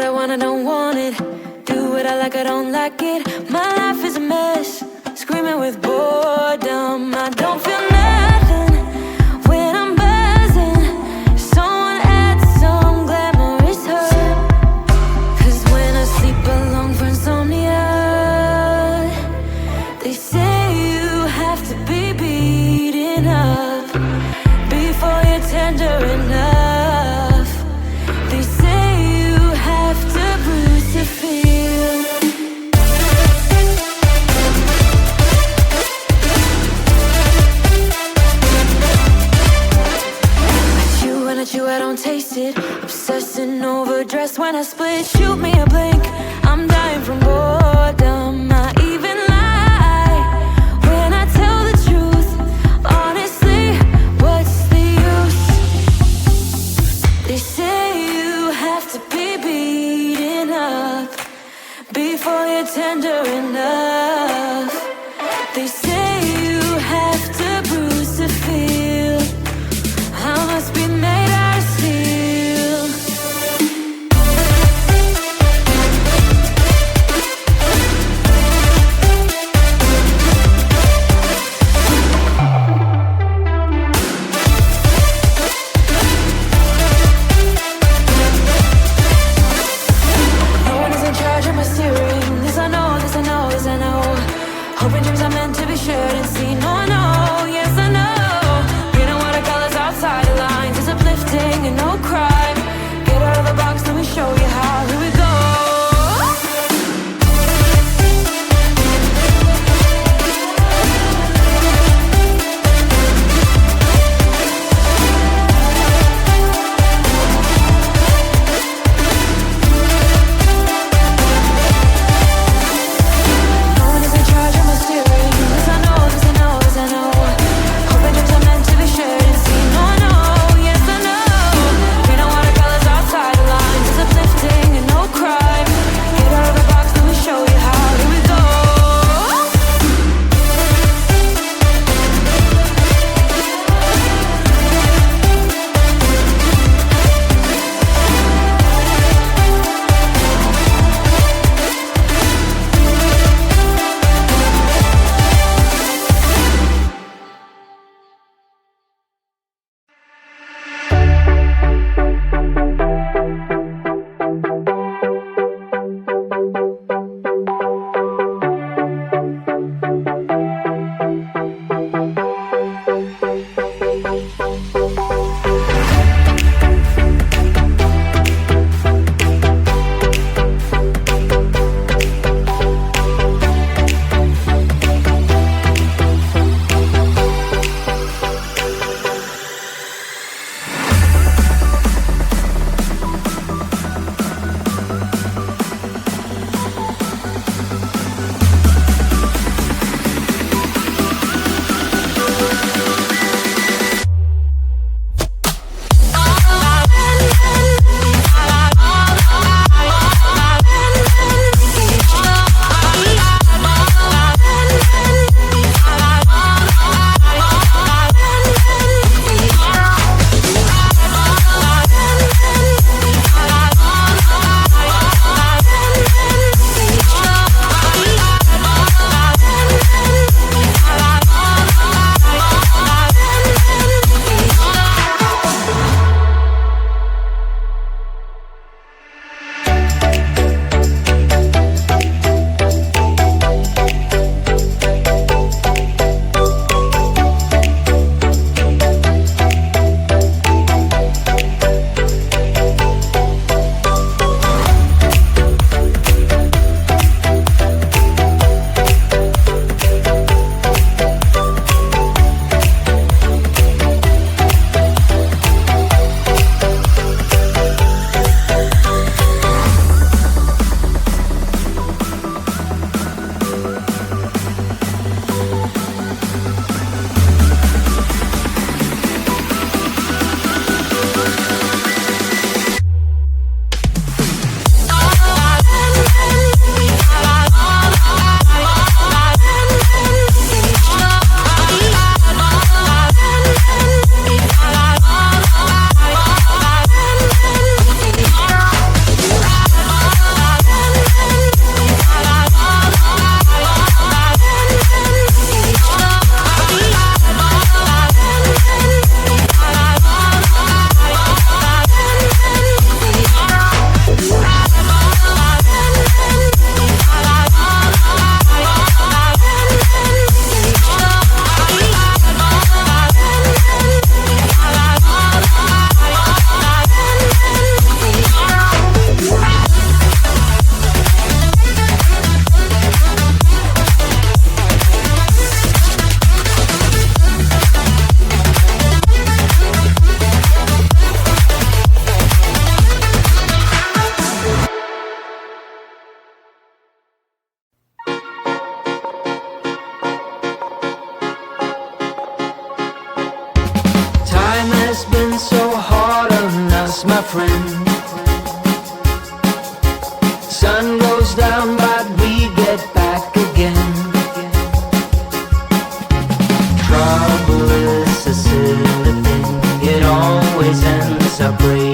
I want, I don't want it. Do what I like, I don't like it. My life is a mess, screaming with boredom. I don't feel nothing when I'm buzzing. Someone add some glamorous hurt. Cause when I sleep alone for insomnia, they say you have to be beaten up before you're tender enough. They say you have to bruise to feel. I chew, I don't taste it. Obsessing over dress when I split. Shoot me a blink, I'm dying from boredom. I even lie when I tell the truth. Honestly, what's the use? They say you have to be beaten up before you're tender enough. They say you have to bruise to feel. I must be made out of steel. No one is in charge of my steering. This I know, this I know, this I know. Hoping dreams are meant to be shared. has been so hard on us, my friend. Sun goes down but we get back again. Trouble is a silly thing, it always ends up breaking.